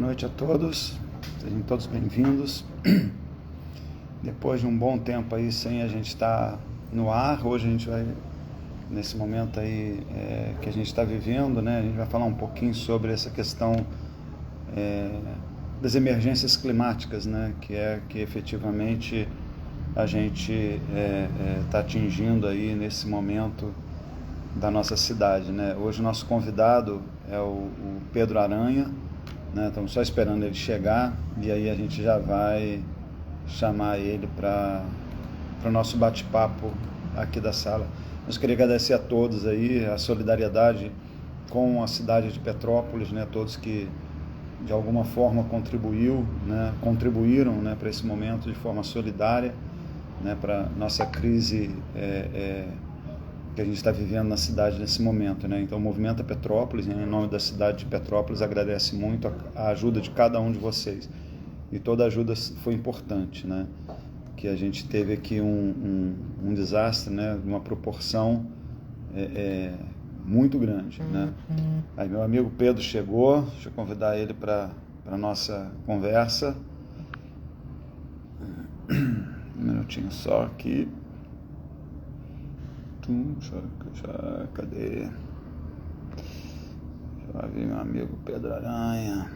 noite a todos, sejam todos bem-vindos. Depois de um bom tempo aí sem a gente estar no ar, hoje a gente vai, nesse momento aí que a gente está vivendo, né, a gente vai falar um pouquinho sobre essa questão das emergências climáticas, né, que efetivamente a gente está atingindo aí nesse momento da nossa cidade, né. Hoje o nosso convidado é o Pedro Aranha, né, estamos só esperando ele chegar e aí a gente já vai chamar ele para o nosso bate-papo aqui da sala. Nós queria agradecer a todos aí, a solidariedade com a cidade de Petrópolis, né, todos que de alguma forma contribuíram, né, para esse momento de forma solidária, né, para nossa crise que a gente está vivendo na cidade nesse momento, né? Então o Movimento Petrópolis, em nome da cidade de Petrópolis, agradece muito a ajuda de cada um de vocês. E toda ajuda foi importante, né? Que a gente teve aqui um desastre, né? De uma proporção muito grande, né? Aí meu amigo Pedro chegou, deixa eu convidar ele para a nossa conversa. Um minutinho só aqui. Cadê? Já vi meu amigo Pedro Aranha.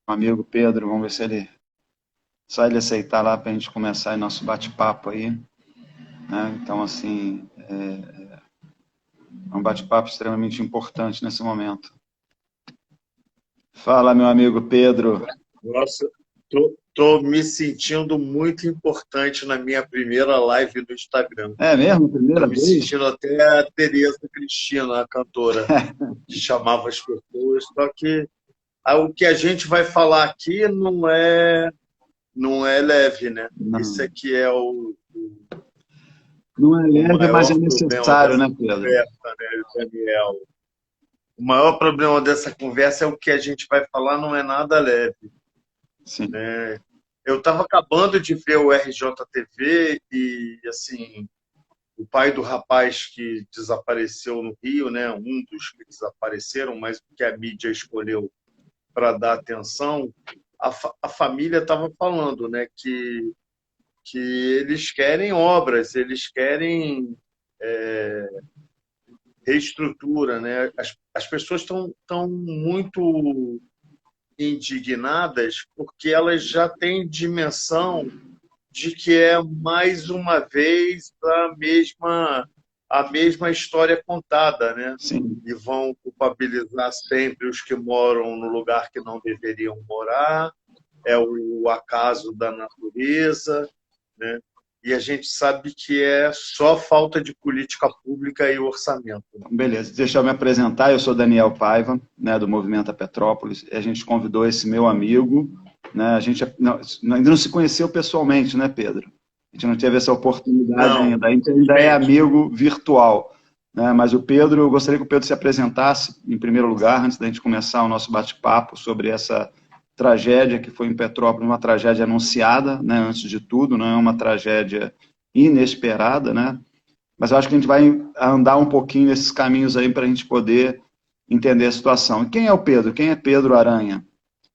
Amigo Pedro, vamos ver se ele... Só ele aceitar lá para a gente começar aí nosso bate-papo aí, né? Então, assim, é um bate-papo extremamente importante nesse momento. Fala, meu amigo Pedro. Nossa, tô me sentindo muito importante na minha primeira live do Instagram. É mesmo? Primeira Tô me vez? sentindo até a Tereza Cristina, a cantora, que chamava as pessoas. Só que o que a gente vai falar aqui não é leve, né? Não. Isso aqui é Não é o leve, mas é maior problema necessário, dessa né, Pedro? conversa, né, Daniel? O maior problema dessa conversa é o que a gente vai falar não é nada leve. Sim. Né? Eu estava acabando de ver o RJTV e, assim, o pai do rapaz que desapareceu no Rio, né, um dos que desapareceram, mas que a mídia escolheu para dar atenção, a família estava falando, né, que eles querem obras, eles querem reestrutura, né? As pessoas estão muito indignadas porque elas já têm dimensão de que é mais uma vez a mesma história contada, né? Sim. E vão culpabilizar sempre os que moram no lugar que não deveriam morar, é o acaso da natureza, né? E a gente sabe que é só falta de política pública e orçamento. Beleza, deixa eu me apresentar, eu sou Daniel Paiva, né, do Movimento Petrópolis, e a gente convidou esse meu amigo, né, a gente ainda não se conheceu pessoalmente, né, Pedro? A gente não teve essa oportunidade ainda, a gente ainda é amigo virtual, né, mas o Pedro, eu gostaria que o Pedro se apresentasse em primeiro lugar, antes da gente começar o nosso bate-papo sobre essa tragédia que foi em Petrópolis, uma tragédia anunciada, né, antes de tudo, não é uma tragédia inesperada, né? Mas eu acho que a gente vai andar um pouquinho nesses caminhos aí para a gente poder entender a situação. E quem é o Pedro? Quem é Pedro Aranha?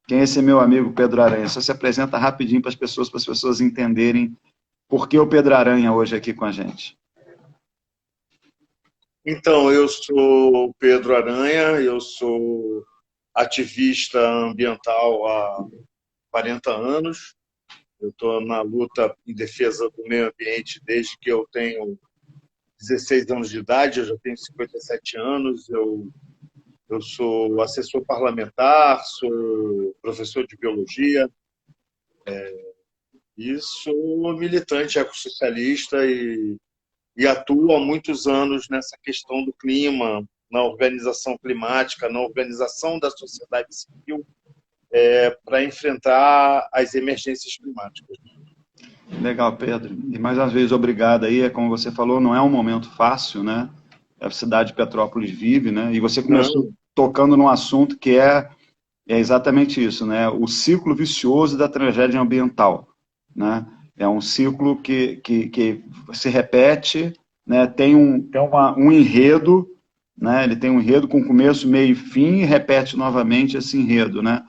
Quem é esse meu amigo Pedro Aranha? Só se apresenta rapidinho para as pessoas entenderem por que o Pedro Aranha hoje aqui com a gente. Então, eu sou Pedro Aranha, eu sou ativista ambiental há 40 anos. Eu estou na luta em defesa do meio ambiente desde que eu tenho 16 anos de idade, eu já tenho 57 anos, eu sou assessor parlamentar, sou professor de biologia, e sou militante ecossocialista e atuo há muitos anos nessa questão do clima, na organização climática, na organização da sociedade civil, para enfrentar as emergências climáticas. Legal, Pedro. E mais uma vez, obrigado aí. Como você falou, não é um momento fácil, né? A cidade de Petrópolis vive, né? E você começou tocando num assunto que é exatamente isso, né? O ciclo vicioso da tragédia ambiental, né? É um ciclo que se repete, né, tem um enredo, né, ele tem um enredo com começo, meio e fim, e repete novamente esse enredo, né?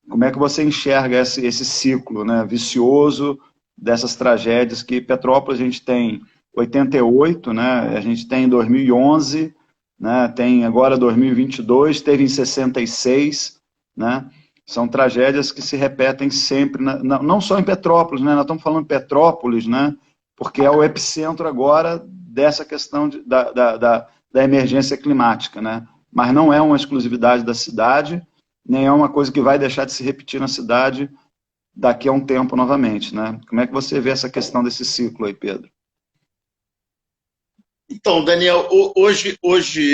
Como é que você enxerga esse ciclo, né, vicioso dessas tragédias que Petrópolis a gente tem 88, né, a gente tem em 2011, né, tem agora 2022, teve em 66, né, são tragédias que se repetem sempre, não só em Petrópolis, né, nós estamos falando de Petrópolis, né, porque é o epicentro agora dessa questão da emergência climática, né, mas não é uma exclusividade da cidade, nem é uma coisa que vai deixar de se repetir na cidade daqui a um tempo novamente, né? Como é que você vê essa questão desse ciclo aí, Pedro? Então, Daniel, hoje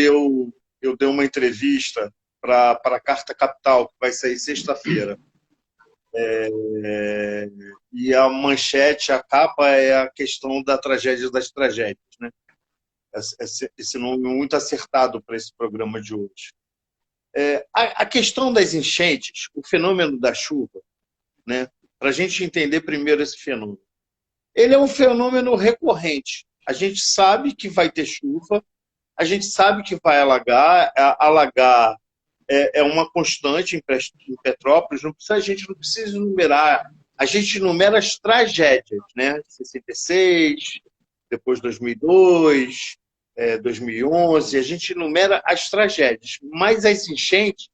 eu dei uma entrevista para a Carta Capital, que vai sair sexta-feira. E a manchete, a capa, é a questão da tragédia das tragédias, né? Esse nome muito acertado para esse programa de hoje. A questão das enchentes, o fenômeno da chuva, né? Para a gente entender primeiro esse fenômeno. Ele é um fenômeno recorrente. A gente sabe que vai ter chuva, a gente sabe que vai alagar. Alagar é uma constante em Petrópolis, a gente não precisa enumerar. A gente enumera as tragédias, né? 66, depois 2002, 2011, a gente enumera as tragédias. Mas as enchentes,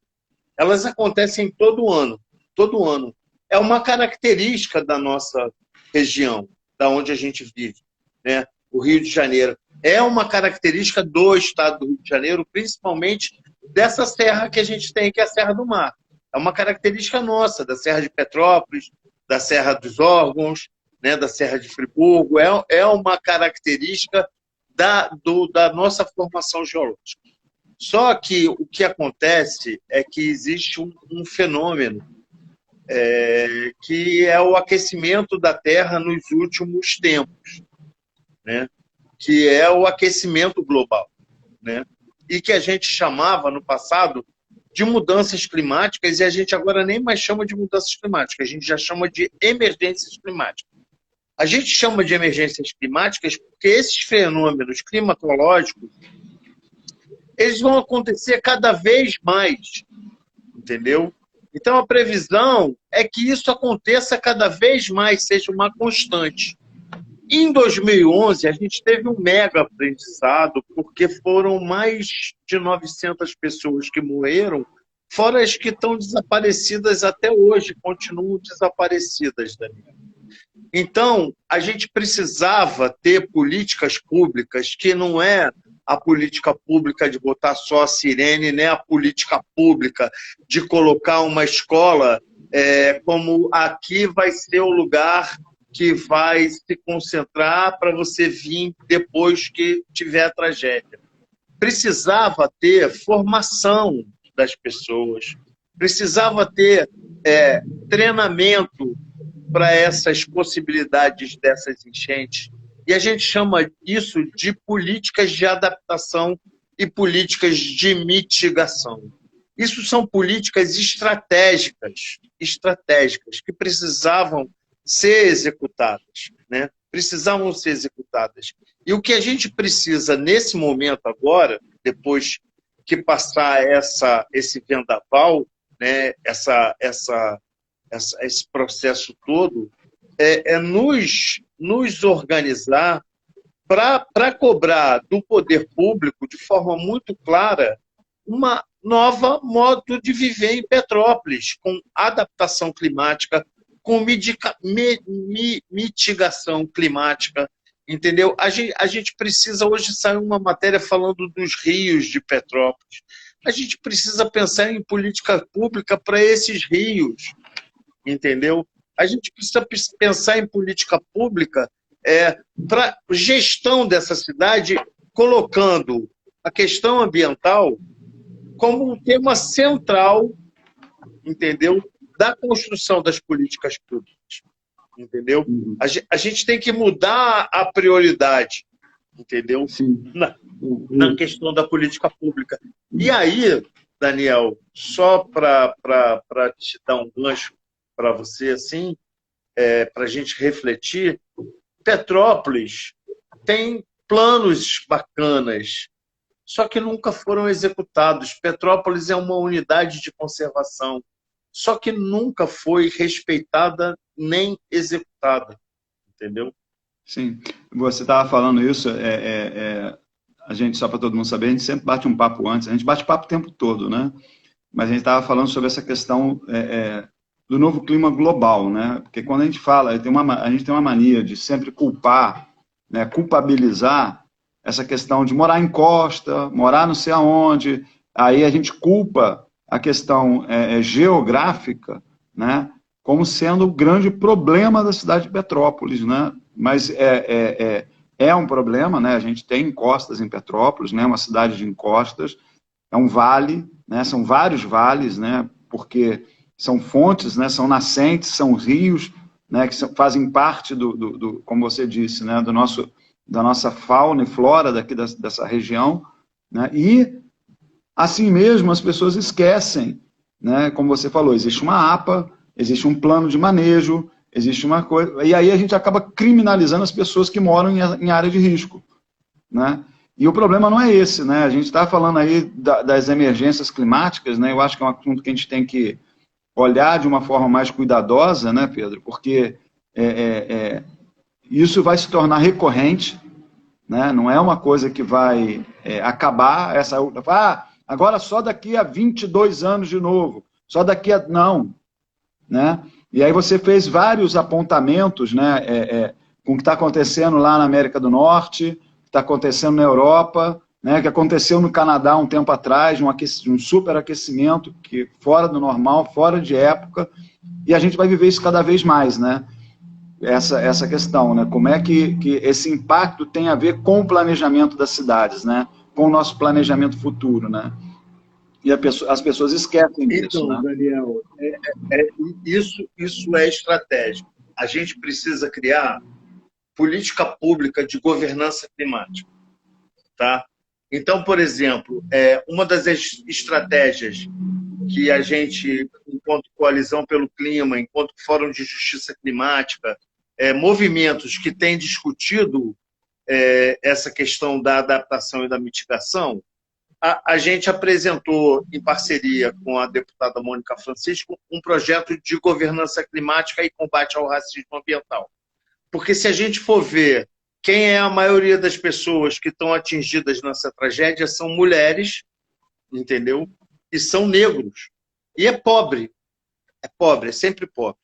elas acontecem todo ano. Todo ano. É uma característica da nossa região, da onde a gente vive, né? O Rio de Janeiro. É uma característica do estado do Rio de Janeiro, principalmente dessa serra que a gente tem, que é a Serra do Mar. É uma característica nossa, da Serra de Petrópolis, da Serra dos Órgãos, né, da Serra de Friburgo. É uma característica da nossa formação geológica. Só que o que acontece é que existe um fenômeno que é o aquecimento da Terra nos últimos tempos, né? Que é o aquecimento global, né? E que a gente chamava no passado de mudanças climáticas, e a gente agora nem mais chama de mudanças climáticas, a gente já chama de emergências climáticas. A gente chama de emergências climáticas porque esses fenômenos climatológicos eles vão acontecer cada vez mais, entendeu? Então, a previsão é que isso aconteça cada vez mais, seja uma constante. Em 2011, a gente teve um mega aprendizado, porque foram mais de 900 pessoas que morreram, fora as que estão desaparecidas até hoje, continuam desaparecidas, Daniel. Então, a gente precisava ter políticas públicas que não é a política pública de botar só a sirene, nem a política pública de colocar uma escola como aqui vai ser o lugar que vai se concentrar para você vir depois que tiver a tragédia. Precisava ter formação das pessoas, precisava ter treinamento para essas possibilidades dessas enchentes. E a gente chama isso de políticas de adaptação e políticas de mitigação. Isso são políticas estratégicas que precisavam ser executadas, né? Precisavam ser executadas. E o que a gente precisa nesse momento agora, depois que passar esse vendaval, né? Esse processo todo, é nos organizar para cobrar do poder público, de forma muito clara, uma nova modo de viver em Petrópolis, com adaptação climática, com mitigação climática, entendeu? A gente precisa, hoje saiu uma matéria falando dos rios de Petrópolis, a gente precisa pensar em política pública para esses rios, entendeu? A gente precisa pensar em política pública para gestão dessa cidade, colocando a questão ambiental como um tema central, entendeu? Da construção das políticas públicas, entendeu? A gente tem que mudar a prioridade, entendeu? Na questão da política pública. E aí, Daniel, só para te dar um gancho para você, assim, para a gente refletir, Petrópolis tem planos bacanas, só que nunca foram executados. Petrópolis é uma unidade de conservação, só que nunca foi respeitada nem executada, entendeu? Sim, você estava falando isso, a gente, só para todo mundo saber, a gente sempre bate um papo antes, a gente bate papo o tempo todo, né? Mas a gente estava falando sobre essa questão do novo clima global, né? Porque quando a gente fala, a gente tem uma mania de sempre culpar, né, culpabilizar essa questão de morar em costa, morar não sei aonde, aí a gente culpa a questão geográfica, né, como sendo o grande problema da cidade de Petrópolis, né? Mas é um problema, né? A gente tem encostas em Petrópolis, né? Uma cidade de encostas, é um vale, né? São vários vales, né? Porque são fontes, né? São nascentes, são rios, né? Que fazem parte como você disse, né? Da nossa fauna e flora daqui dessa região, né? E assim mesmo as pessoas esquecem, né? Como você falou, existe uma APA, existe um plano de manejo, existe uma coisa, e aí a gente acaba criminalizando as pessoas que moram em área de risco, né? E o problema não é esse, né? A gente está falando aí das emergências climáticas, né? Eu acho que é um assunto que a gente tem que olhar de uma forma mais cuidadosa, né, Pedro? Porque isso vai se tornar recorrente, né? Não é uma coisa que vai acabar essa... agora só daqui a 22 anos de novo, só daqui a... Não, né? E aí você fez vários apontamentos, né, com o que está acontecendo lá na América do Norte, que está acontecendo na Europa, né, que aconteceu no Canadá um tempo atrás, um superaquecimento que fora do normal, fora de época, e a gente vai viver isso cada vez mais, né? Essa questão, né? Como é que esse impacto tem a ver com o planejamento das cidades, né? Com o nosso planejamento futuro, né? E as pessoas esquecem disso, então, né? Daniel, isso é estratégico. A gente precisa criar política pública de governança climática, tá? Então, por exemplo, uma das estratégias que a gente, enquanto Coalizão pelo Clima, enquanto Fórum de Justiça Climática, movimentos que têm discutido essa questão da adaptação e da mitigação, a gente apresentou, em parceria com a deputada Mônica Francisco, um projeto de governança climática e combate ao racismo ambiental. Porque se a gente for ver quem é a maioria das pessoas que estão atingidas nessa tragédia, são mulheres, entendeu? E são negros. E é pobre, é sempre pobre.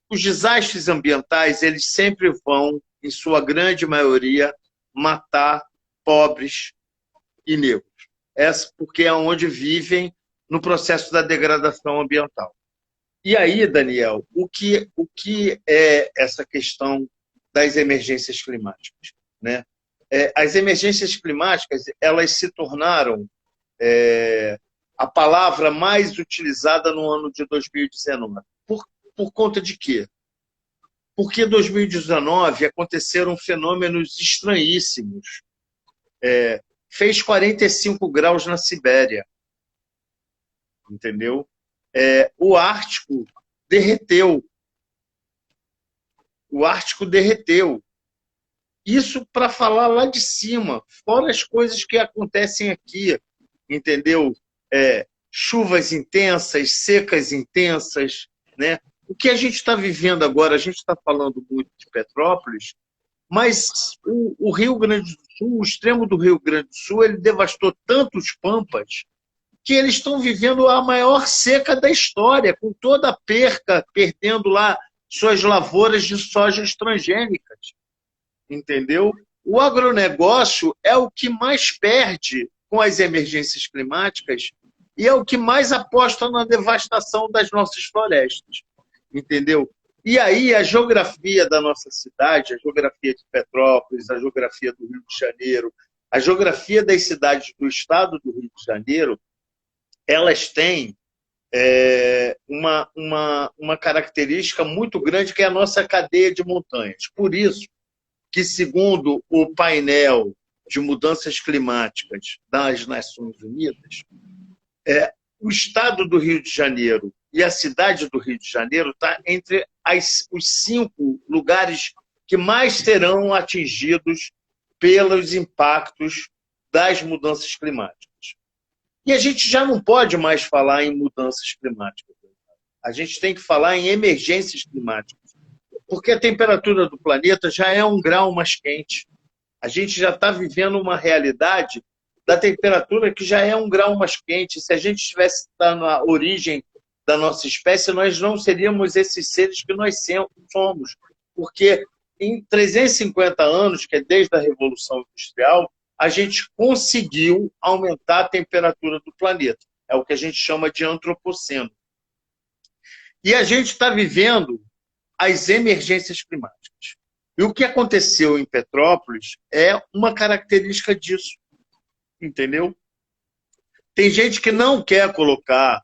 Os desastres ambientais, eles sempre vão, em sua grande maioria, matar pobres e negros. Porque é onde vivem no processo da degradação ambiental. E aí, Daniel, o que é essa questão das emergências climáticas, né? As emergências climáticas, elas se tornaram a palavra mais utilizada no ano de 2019. Por conta de quê? Porque em 2019 aconteceram fenômenos estranhíssimos. Fez 45 graus na Sibéria, entendeu? O Ártico derreteu. O Ártico derreteu. Isso para falar lá de cima, fora as coisas que acontecem aqui, entendeu? Chuvas intensas, secas intensas, né? O que a gente está vivendo agora, a gente está falando muito de Petrópolis, mas o Rio Grande do Sul, o extremo do Rio Grande do Sul, ele devastou tantos pampas que eles estão vivendo a maior seca da história, com toda a perca, perdendo lá suas lavouras de soja transgênicas, entendeu? O agronegócio é o que mais perde com as emergências climáticas e é o que mais aposta na devastação das nossas florestas, entendeu? E aí a geografia da nossa cidade, a geografia de Petrópolis, a geografia do Rio de Janeiro, a geografia das cidades do estado do Rio de Janeiro, elas têm uma característica muito grande, que é a nossa cadeia de montanhas. Por isso que, segundo o painel de mudanças climáticas das Nações Unidas, o estado do Rio de Janeiro e a cidade do Rio de Janeiro está entre os 5 lugares que mais serão atingidos pelos impactos das mudanças climáticas. E a gente já não pode mais falar em mudanças climáticas. A gente tem que falar em emergências climáticas, porque a temperatura do planeta já é 1 grau mais quente. A gente já está vivendo uma realidade da temperatura que já é 1 grau mais quente. Se a gente estivesse na origem da nossa espécie, nós não seríamos esses seres que nós somos. Porque em 350 anos, que é desde a Revolução Industrial, a gente conseguiu aumentar a temperatura do planeta. É o que a gente chama de antropoceno. E a gente está vivendo as emergências climáticas. E o que aconteceu em Petrópolis é uma característica disso. Entendeu? Tem gente que não quer colocar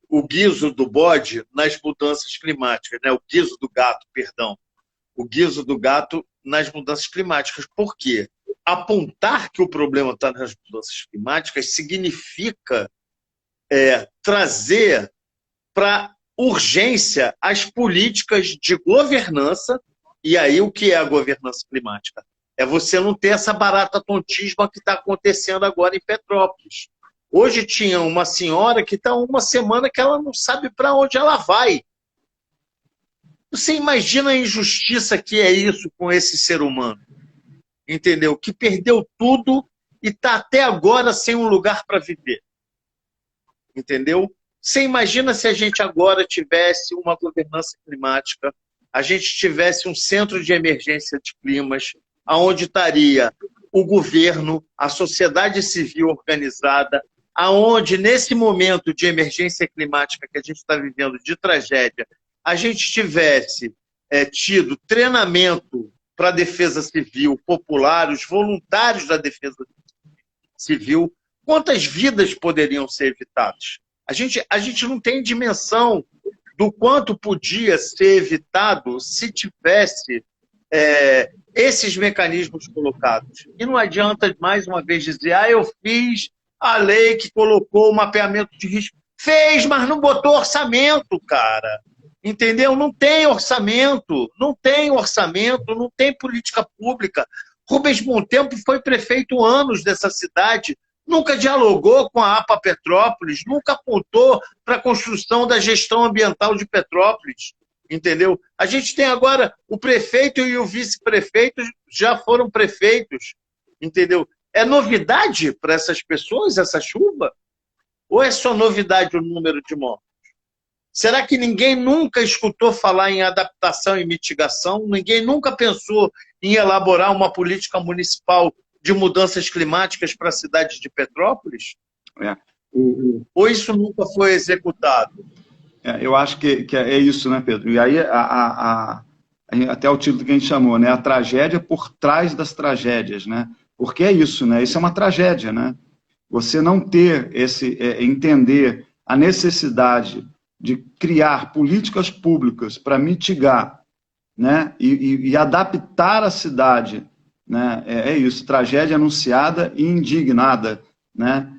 o guiso do bode nas mudanças climáticas, né? O guiso do gato, perdão. O guiso do gato nas mudanças climáticas. Por quê? Apontar que o problema está nas mudanças climáticas significa trazer para urgência as políticas de governança. E aí, o que é a governança climática? É você não ter essa barata tontisma que está acontecendo agora em Petrópolis. Hoje tinha uma senhora que está 1 semana que ela não sabe para onde ela vai. Você imagina a injustiça que é isso com esse ser humano? Entendeu? Que perdeu tudo e está até agora sem um lugar para viver. Entendeu? Você imagina se a gente agora tivesse uma governança climática, a gente tivesse um centro de emergência de climas, onde estaria o governo, a sociedade civil organizada, aonde nesse momento de emergência climática que a gente está vivendo, de tragédia, a gente tivesse tido treinamento para a defesa civil popular, os voluntários da defesa civil, quantas vidas poderiam ser evitadas? A gente não tem dimensão do quanto podia ser evitado se tivesse esses mecanismos colocados. E não adianta, mais uma vez, dizer eu fiz a lei que colocou o mapeamento de risco. Fez, mas não botou orçamento, cara. Entendeu? Não tem orçamento, não tem política pública. Rubens Montempo foi prefeito anos dessa cidade, nunca dialogou com a APA Petrópolis, nunca apontou para a construção da gestão ambiental de Petrópolis, entendeu? A gente tem agora o prefeito e o vice-prefeito já foram prefeitos, entendeu? É novidade para essas pessoas essa chuva? Ou é só novidade o número de mortos? Será que ninguém nunca escutou falar em adaptação e mitigação? Ninguém nunca pensou em elaborar uma política municipal de mudanças climáticas para a cidade de Petrópolis? Ou isso nunca foi executado? Eu acho que é isso, né, Pedro? E aí, até o título que a gente chamou, né? A tragédia por trás das tragédias, né? Porque é isso, né? Isso é uma tragédia, né? Você não ter entender a necessidade de criar políticas públicas para mitigar, né? E adaptar a cidade, né? É isso, tragédia anunciada e indignada, né?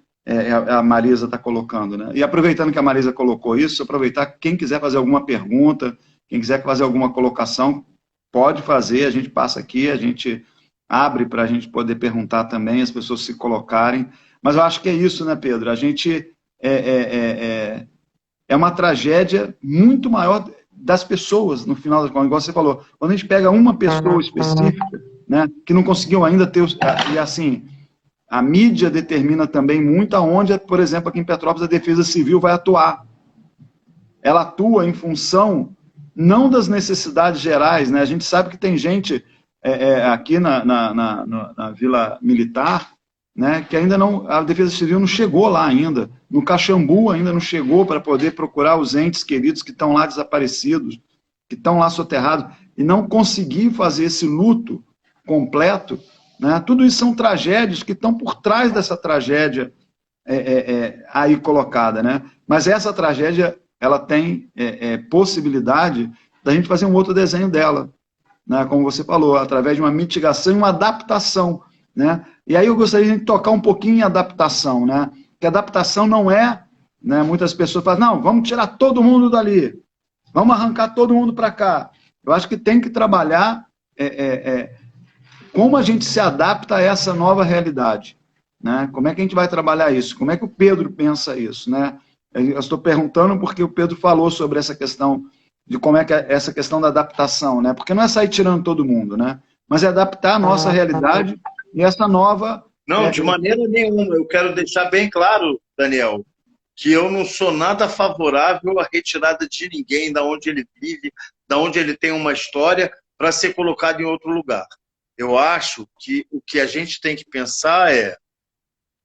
A Marisa está colocando, né? E aproveitando que a Marisa colocou isso, aproveitar, quem quiser fazer alguma pergunta, quem quiser fazer alguma colocação, pode fazer, a gente passa aqui, a gente abre para a gente poder perguntar também, as pessoas se colocarem. Mas eu acho que é isso, né, Pedro? A gente é uma tragédia muito maior das pessoas, no final das contas, igual você falou. Quando a gente pega uma pessoa específica, né, que não conseguiu ainda ter... E assim, a mídia determina também muito aonde, por exemplo, aqui em Petrópolis, a Defesa Civil vai atuar. Ela atua em função, não das necessidades gerais, né? A gente sabe que tem gente aqui na Vila Militar, né, que ainda não, a Defesa Civil não chegou lá ainda, no Caxambu ainda não chegou para poder procurar os entes queridos que estão lá desaparecidos, que estão lá soterrados, e não conseguir fazer esse luto completo, né? Tudo isso são tragédias que estão por trás dessa tragédia aí colocada, né? Mas essa tragédia, ela tem possibilidade da gente fazer um outro desenho dela, né? Como você falou, através de uma mitigação e uma adaptação, né? E aí eu gostaria de tocar um pouquinho em adaptação, né? Que adaptação não é, né? Muitas pessoas falam, não, vamos tirar todo mundo dali, vamos arrancar todo mundo para cá. Eu acho que tem que trabalhar como a gente se adapta a essa nova realidade, né? Como é que a gente vai trabalhar isso? Como é que o Pedro pensa isso, né? Eu estou perguntando porque o Pedro falou sobre essa questão de como é que é essa questão da adaptação, né? Porque não é sair tirando todo mundo, né? Mas é adaptar a nossa realidade e essa nova... Não, de maneira nenhuma. Eu quero deixar bem claro, Daniel, que eu não sou nada favorável à retirada de ninguém da onde ele vive, da onde ele tem uma história, para ser colocado em outro lugar. Eu acho que o que a gente tem que pensar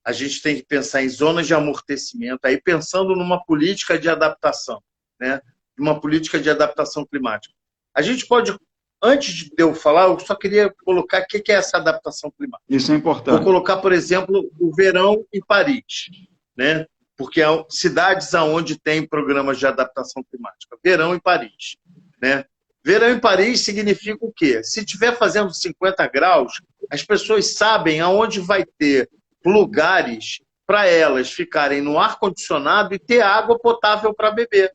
a gente tem que pensar em zonas de amortecimento, aí pensando numa política de adaptação, né? Uma política de adaptação climática. A gente pode, antes de eu falar, eu só queria colocar o que é essa adaptação climática. Isso é importante. Vou colocar, por exemplo, o verão em Paris, né? Porque há cidades onde tem programas de adaptação climática. Verão em Paris, né? Verão em Paris significa o quê? Se estiver fazendo 50 graus, as pessoas sabem aonde vai ter lugares para elas ficarem no ar-condicionado e ter água potável para beber.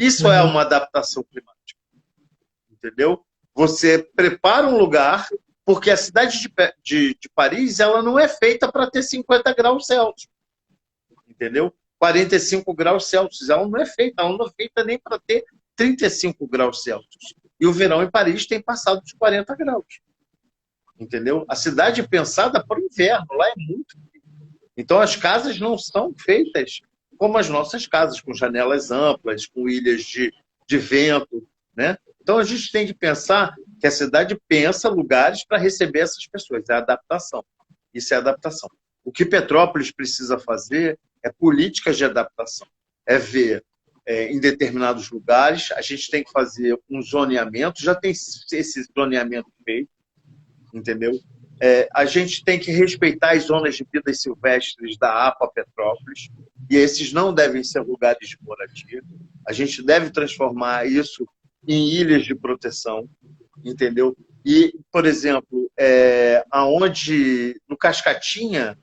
Isso é uma adaptação climática. Entendeu? Você prepara um lugar, porque a cidade de Paris ela não é feita para ter 50 graus Celsius. Entendeu? 45 graus Celsius. Ela não é feita nem para ter 35 graus Celsius. E o verão em Paris tem passado dos 40 graus. Entendeu? A cidade é pensada para o inverno, lá é muito frio. Então as casas não são feitas como as nossas casas, com janelas amplas, com ilhas de vento, né? Então a gente tem que pensar que a cidade pensa lugares para receber essas pessoas, é adaptação. Isso é adaptação. O que Petrópolis precisa fazer é políticas de adaptação, é ver em determinados lugares, a gente tem que fazer um zoneamento, já tem esse zoneamento feito, entendeu? A gente tem que respeitar as zonas de vidas silvestres da APA Petrópolis, e esses não devem ser lugares de moradia. A gente deve transformar isso em ilhas de proteção, entendeu? E, por exemplo, no Cascatinha,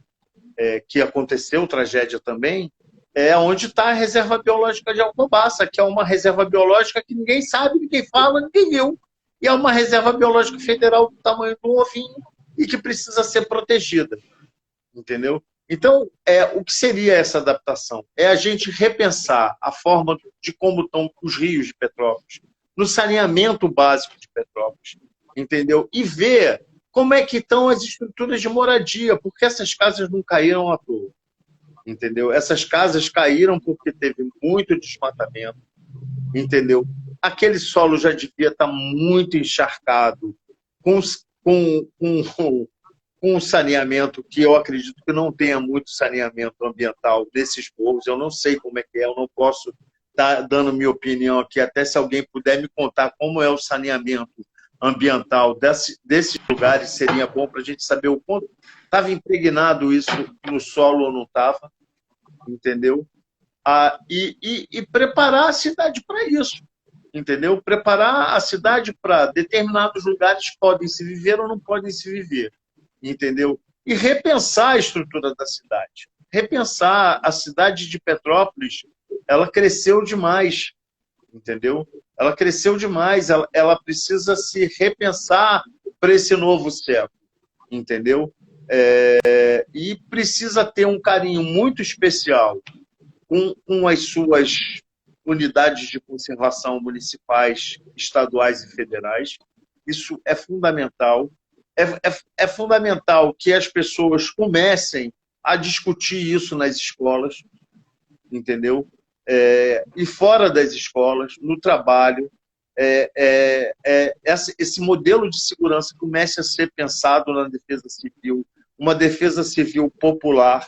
que aconteceu tragédia também, é onde está a Reserva Biológica de Alcobaça, que é uma reserva biológica que ninguém sabe, ninguém fala, ninguém viu. E é uma reserva biológica federal do tamanho de um ovinho e que precisa ser protegida. Entendeu? Então, o que seria essa adaptação? É a gente repensar a forma de como estão os rios de Petrópolis, no saneamento básico de Petrópolis, entendeu? E ver como é que estão as estruturas de moradia, porque essas casas não caíram à toa. Entendeu? Essas casas caíram porque teve muito desmatamento, entendeu? Aquele solo já devia estar muito encharcado, com saneamento, que eu acredito que não tenha muito saneamento ambiental desses morros. Eu não sei como é que é, eu não posso estar dando minha opinião aqui, até se alguém puder me contar como é o saneamento ambiental desses lugares, seria bom para a gente saber o quanto estava impregnado isso no solo ou não estava, entendeu? E preparar a cidade para isso, entendeu? Preparar a cidade para determinados lugares que podem se viver ou não podem se viver, entendeu? E repensar a estrutura da cidade. Repensar a cidade de Petrópolis, ela cresceu demais, entendeu? Ela cresceu demais, ela precisa se repensar para esse novo século, entendeu? E precisa ter um carinho muito especial com as suas unidades de conservação municipais, estaduais e federais. Isso é fundamental. É fundamental que as pessoas comecem a discutir isso nas escolas, entendeu? E fora das escolas, no trabalho, esse modelo de segurança comece a ser pensado na defesa civil, uma defesa civil popular,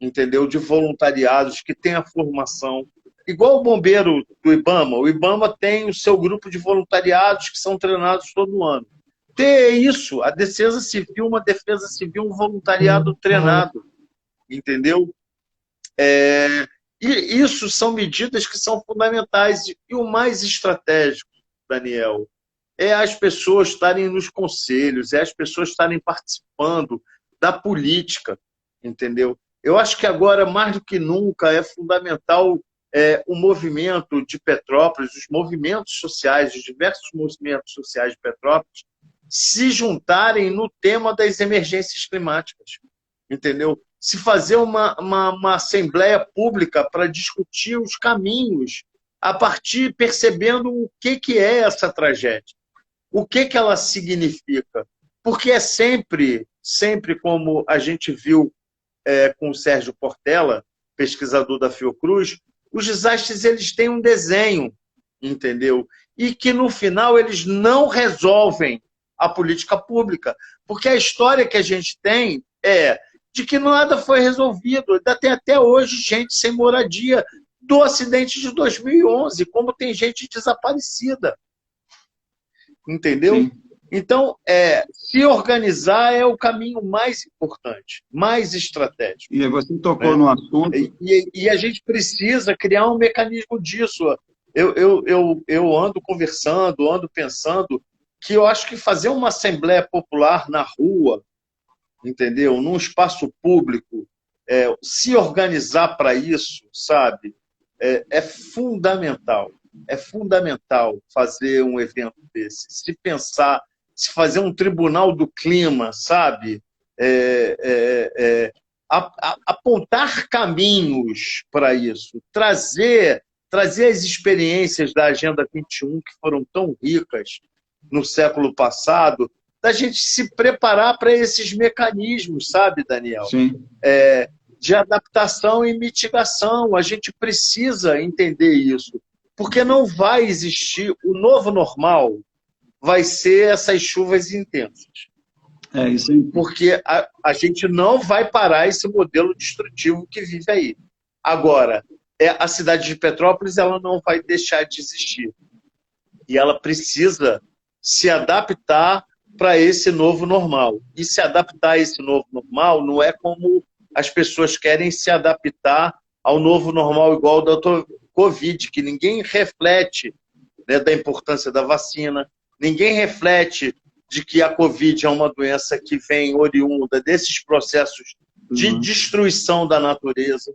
entendeu? De voluntariados que tenha formação, igual o bombeiro do IBAMA. O IBAMA tem o seu grupo de voluntariados que são treinados todo ano. Ter isso, a defesa civil, uma defesa civil, um voluntariado treinado, entendeu? E isso são medidas que são fundamentais. E o mais estratégico, Daniel, é as pessoas estarem nos conselhos, é as pessoas estarem participando da política, entendeu? Eu acho que agora, mais do que nunca, é fundamental o movimento de Petrópolis, os movimentos sociais, os diversos movimentos sociais de Petrópolis, se juntarem no tema das emergências climáticas, entendeu? Se fazer uma assembleia pública para discutir os caminhos, a partir, percebendo o que é essa tragédia, o que ela significa. Porque é sempre como a gente viu com o Sérgio Portela, pesquisador da Fiocruz, os desastres eles têm um desenho, entendeu? E que no final eles não resolvem a política pública, porque a história que a gente tem é de que nada foi resolvido. Ainda tem até hoje gente sem moradia do acidente de 2011, como tem gente desaparecida. Entendeu? Sim. Então, se organizar é o caminho mais importante, mais estratégico. E você tocou no assunto. E a gente precisa criar um mecanismo disso. Eu ando conversando, ando pensando que eu acho que fazer uma assembleia popular na rua, entendeu? Num espaço público, se organizar para isso, sabe? É fundamental. É fundamental fazer um evento desse. Se pensar, se fazer um tribunal do clima, sabe? Apontar caminhos para isso. Trazer as experiências da Agenda 21, que foram tão ricas no século passado, da gente se preparar para esses mecanismos, sabe, Daniel? Sim. De adaptação e mitigação. A gente precisa entender isso, porque não vai existir o novo normal, vai ser essas chuvas intensas. Isso aí. Porque a gente não vai parar esse modelo destrutivo que vive aí. Agora, a cidade de Petrópolis ela não vai deixar de existir. E ela precisa se adaptar para esse novo normal. E se adaptar a esse novo normal não é como as pessoas querem se adaptar ao novo normal igual da Covid, que ninguém reflete, né, da importância da vacina, ninguém reflete de que a Covid é uma doença que vem oriunda desses processos de destruição da natureza,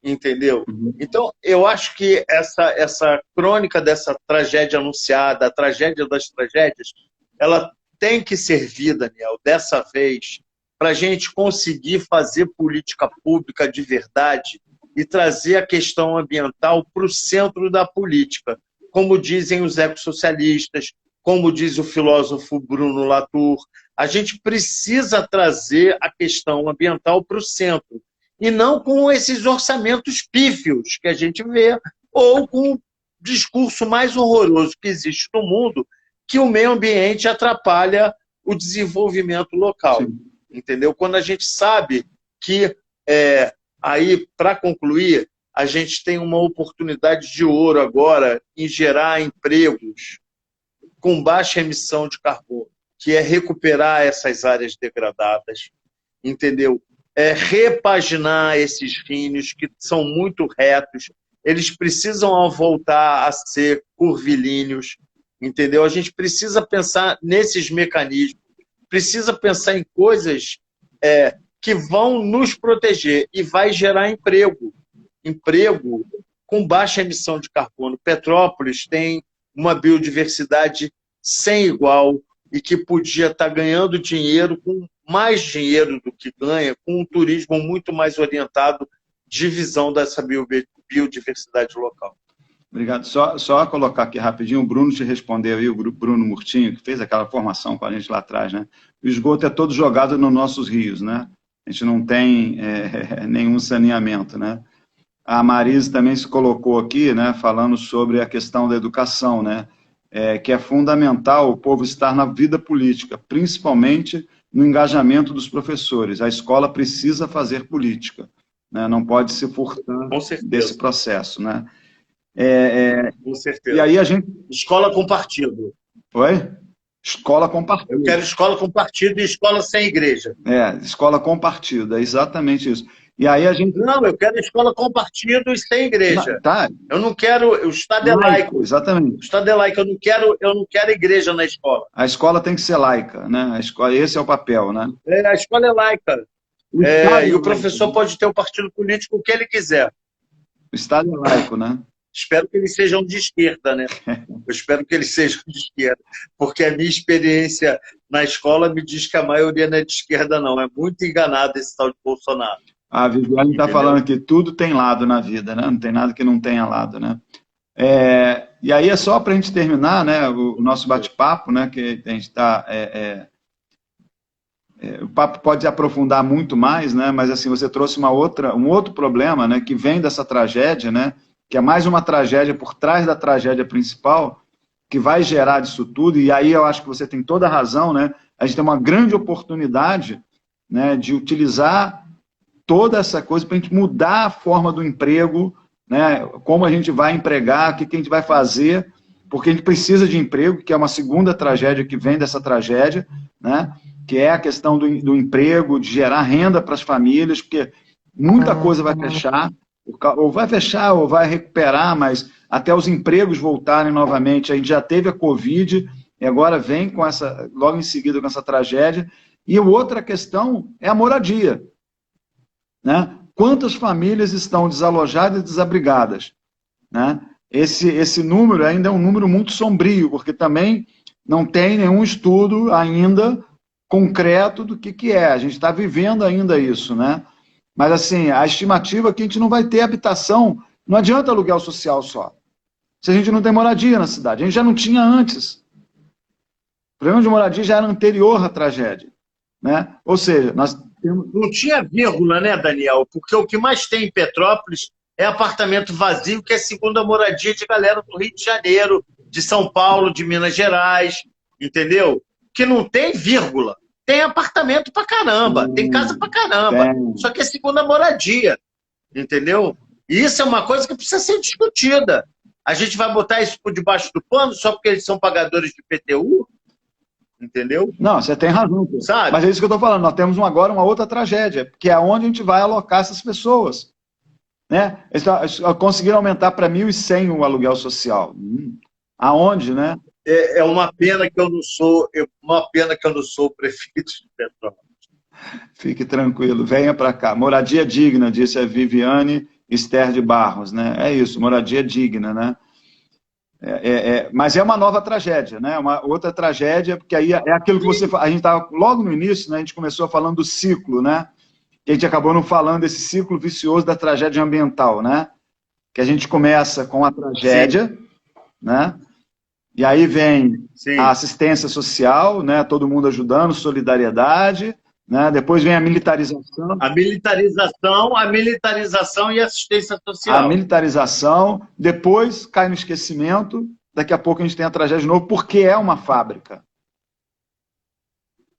entendeu? Então, eu acho que essa crônica dessa tragédia anunciada, a tragédia das tragédias, ela tem que servir, Daniel, dessa vez, para a gente conseguir fazer política pública de verdade e trazer a questão ambiental para o centro da política, como dizem os ecossocialistas, como diz o filósofo Bruno Latour. A gente precisa trazer a questão ambiental para o centro, e não com esses orçamentos pífios que a gente vê, ou com o discurso mais horroroso que existe no mundo, que o meio ambiente atrapalha o desenvolvimento local. Sim. Entendeu? Quando a gente sabe que, aí, para concluir, a gente tem uma oportunidade de ouro agora em gerar empregos com baixa emissão de carbono, que é recuperar essas áreas degradadas, entendeu? Repaginar esses rios que são muito retos, eles precisam voltar a ser curvilíneos, entendeu? A gente precisa pensar nesses mecanismos, precisa pensar em coisas que vão nos proteger e vai gerar emprego com baixa emissão de carbono. Petrópolis tem uma biodiversidade sem igual e que podia estar ganhando dinheiro, com mais dinheiro do que ganha, com um turismo muito mais orientado de visão dessa biodiversidade local. Obrigado. Só colocar aqui rapidinho, o Bruno te respondeu aí, o Bruno Murtinho, que fez aquela formação com a gente lá atrás, né? O esgoto é todo jogado nos nossos rios, né? A gente não tem nenhum saneamento, né? A Marise também se colocou aqui, né, falando sobre a questão da educação, né, que é fundamental o povo estar na vida política, principalmente no engajamento dos professores. A escola precisa fazer política, né, não pode se furtar desse processo, né. Com certeza. E aí a gente... Escola com partido. Oi? Escola com partido. Eu quero escola com partido e escola sem igreja. Escola com partido, é exatamente isso. E aí a gente... Não, eu quero escola com partido e sem igreja. Tá. Eu não quero... O Estado é laico. Exatamente. O Estado é laico. Eu não quero igreja na escola. A escola tem que ser laica, né? A escola, esse é o papel, né? A escola é laica. E o professor pode ter o partido político que ele quiser. O Estado é laico, né? Espero que eles sejam de esquerda, né? Eu espero que eles sejam de esquerda, porque a minha experiência na escola me diz que a maioria não é de esquerda, não. É muito enganado esse tal de Bolsonaro. A Viviane está falando que tudo tem lado na vida, né? Não tem nada que não tenha lado, né? E aí é só para a gente terminar, né, o nosso bate-papo, né, que a gente está... o papo pode aprofundar muito mais, né, mas assim, você trouxe um outro problema, né, que vem dessa tragédia, né, que é mais uma tragédia por trás da tragédia principal, que vai gerar disso tudo, e aí eu acho que você tem toda a razão, né, a gente tem uma grande oportunidade, né, de utilizar toda essa coisa para a gente mudar a forma do emprego, né, como a gente vai empregar, o que a gente vai fazer, porque a gente precisa de emprego, que é uma segunda tragédia que vem dessa tragédia, né, que é a questão do emprego, de gerar renda para as famílias, porque muita coisa vai fechar, ou vai recuperar, mas até os empregos voltarem novamente. A gente já teve a Covid, e agora vem com logo em seguida com essa tragédia. E outra questão é a moradia, né? Quantas famílias estão desalojadas e desabrigadas, né? Esse número ainda é um número muito sombrio, porque também não tem nenhum estudo ainda concreto do que é. A gente está vivendo ainda isso, né? Mas, assim, a estimativa é que a gente não vai ter habitação, não adianta aluguel social só. Se a gente não tem moradia na cidade, a gente já não tinha antes. O problema de moradia já era anterior à tragédia, né? Ou seja, nós não tinha vírgula, né, Daniel? Porque o que mais tem em Petrópolis é apartamento vazio, que é segunda moradia de galera do Rio de Janeiro, de São Paulo, de Minas Gerais, entendeu? Que não tem vírgula. Tem apartamento pra caramba, tem casa pra caramba. Só que é segunda moradia, entendeu? E isso é uma coisa que precisa ser discutida. A gente vai botar isso por debaixo do pano só porque eles são pagadores de IPTU? Entendeu? Não, você tem razão. Sabe? Mas é isso que eu estou falando. Nós temos agora uma outra tragédia, que é onde a gente vai alocar essas pessoas. Né? Eles conseguiram aumentar para 1.100 o aluguel social. Aonde, né? É uma pena que eu não sou, o prefeito de Petrópolis. Fique tranquilo, venha para cá. Moradia digna, disse a Viviane Esther de Barros, né? É isso, moradia digna, né? Mas é uma nova tragédia, né? Uma outra tragédia, porque aí é aquilo que você... A gente estava logo no início, né? A gente começou falando do ciclo, né? Que a gente acabou não falando desse ciclo vicioso da tragédia ambiental, né? Que a gente começa com a tragédia, sim, né? E aí vem, sim, a assistência social, né? Todo mundo ajudando, solidariedade, né? Depois vem a militarização. A militarização e assistência social. A militarização, depois cai no esquecimento, daqui a pouco a gente tem a tragédia de novo, porque é uma fábrica.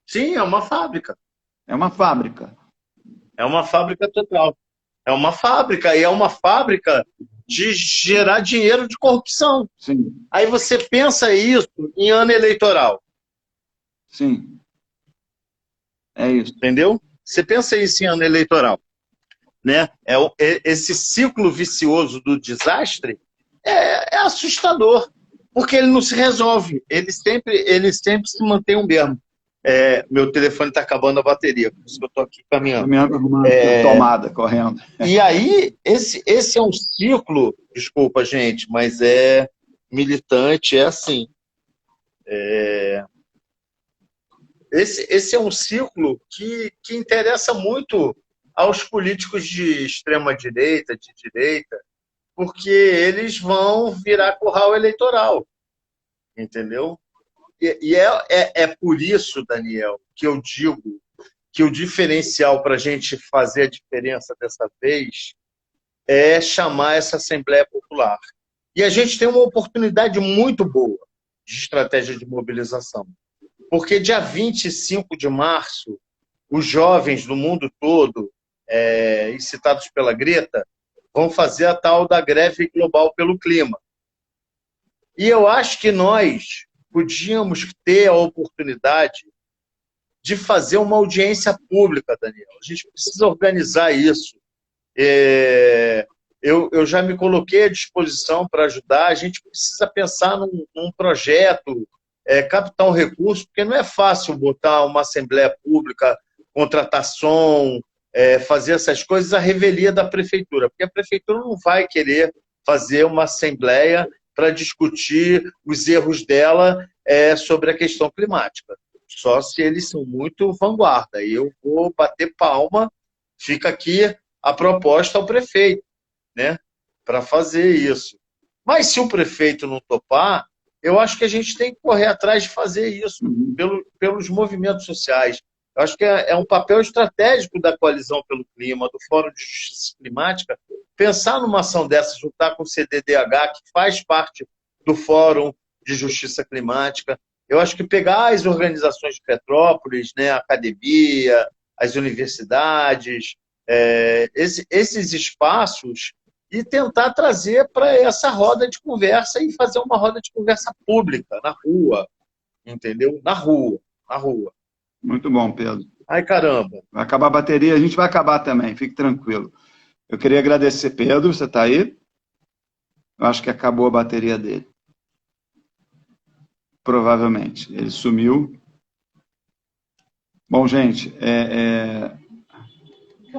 Sim, é uma fábrica. É uma fábrica. É uma fábrica total. É uma fábrica, e é uma fábrica de gerar dinheiro de corrupção. Sim. Aí você pensa isso em ano eleitoral. Sim. É isso. Entendeu? Você pensa isso em ano eleitoral. Né? Esse ciclo vicioso do desastre é assustador, porque ele não se resolve. Ele sempre se mantém o mesmo. Meu telefone está acabando a bateria, por isso que eu estou aqui caminhando. Arrumando tomada, correndo. E aí, esse é um ciclo, desculpa, gente, mas militante, é assim. Esse é um ciclo que interessa muito aos políticos de extrema-direita, de direita, porque eles vão virar curral eleitoral, entendeu? E é por isso, Daniel, que eu digo que o diferencial para a gente fazer a diferença dessa vez é chamar essa Assembleia Popular. E a gente tem uma oportunidade muito boa de estratégia de mobilização. Porque dia 25 de março, os jovens do mundo todo, incitados pela Greta, vão fazer a tal da greve global pelo clima. E eu acho que nós podíamos ter a oportunidade de fazer uma audiência pública, Daniel. A gente precisa organizar isso. Eu já me coloquei à disposição para ajudar. A gente precisa pensar num projeto, captar um recurso, porque não é fácil botar uma assembleia pública, contratar som, fazer essas coisas à revelia da prefeitura, porque a prefeitura não vai querer fazer uma assembleia para discutir os erros dela sobre a questão climática. Só se eles são muito vanguarda. E eu vou bater palma, fica aqui a proposta ao prefeito, né, para fazer isso. Mas se o prefeito não topar, eu acho que a gente tem que correr atrás de fazer isso pelos movimentos sociais. Eu acho que é um papel estratégico da Coalizão pelo Clima, do Fórum de Justiça Climática, pensar numa ação dessa, juntar com o CDDH, que faz parte do Fórum de Justiça Climática. Eu acho que pegar as organizações de Petrópolis, né, a academia, as universidades, esses espaços, e tentar trazer para essa roda de conversa e fazer uma roda de conversa pública, na rua, entendeu? Na rua. Muito bom, Pedro. Ai, caramba. Vai acabar a bateria, a gente vai acabar também, fique tranquilo. Eu queria agradecer, Pedro, você está aí? Eu acho que acabou a bateria dele. Provavelmente. Ele sumiu. Bom, gente,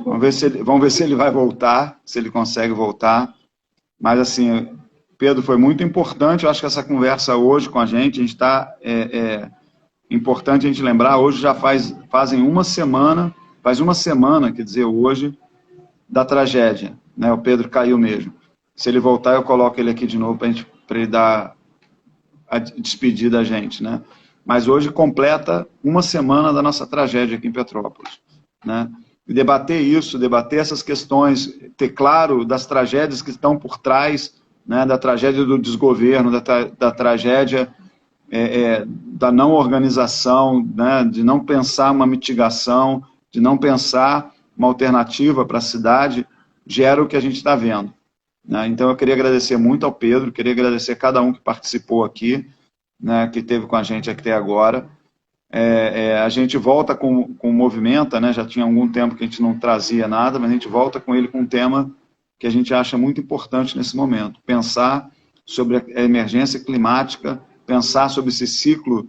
vamos ver se ele vai voltar, se ele consegue voltar. Mas, assim, Pedro, foi muito importante, eu acho que essa conversa hoje com a gente está... importante a gente lembrar, hoje já fazem uma semana, quer dizer, hoje, da tragédia, né? O Pedro caiu mesmo. Se ele voltar, eu coloco ele aqui de novo para ele dar a despedir da gente, né? Mas hoje completa uma semana da nossa tragédia aqui em Petrópolis, né? E debater isso, debater essas questões, ter claro das tragédias que estão por trás, né? Da tragédia do desgoverno, da tragédia da não organização, né? De não pensar uma mitigação, de não pensar uma alternativa para a cidade, gera o que a gente está vendo, né? Então eu queria agradecer muito ao Pedro, queria agradecer a cada um que participou aqui, né, que esteve com a gente até agora. A gente volta com o Movimenta, né, já tinha algum tempo que a gente não trazia nada, mas a gente volta com ele com um tema que a gente acha muito importante nesse momento, pensar sobre a emergência climática, pensar sobre esse ciclo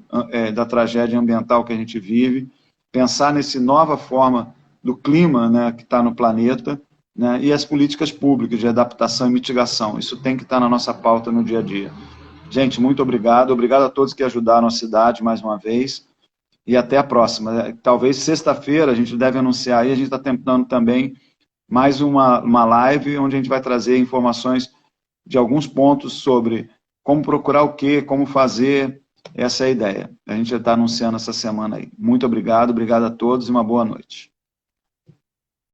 da tragédia ambiental que a gente vive, pensar nessa nova forma do clima, né, que está no planeta, né, e as políticas públicas de adaptação e mitigação. Isso tem que estar na nossa pauta no dia a dia. Gente, muito obrigado. Obrigado a todos que ajudaram a cidade mais uma vez. E até a próxima. Talvez sexta-feira a gente deve anunciar aí, a gente está tentando também mais uma live onde a gente vai trazer informações de alguns pontos sobre como procurar o quê, como fazer. Essa é a ideia. A gente já está anunciando essa semana aí. Muito obrigado a todos e uma boa noite.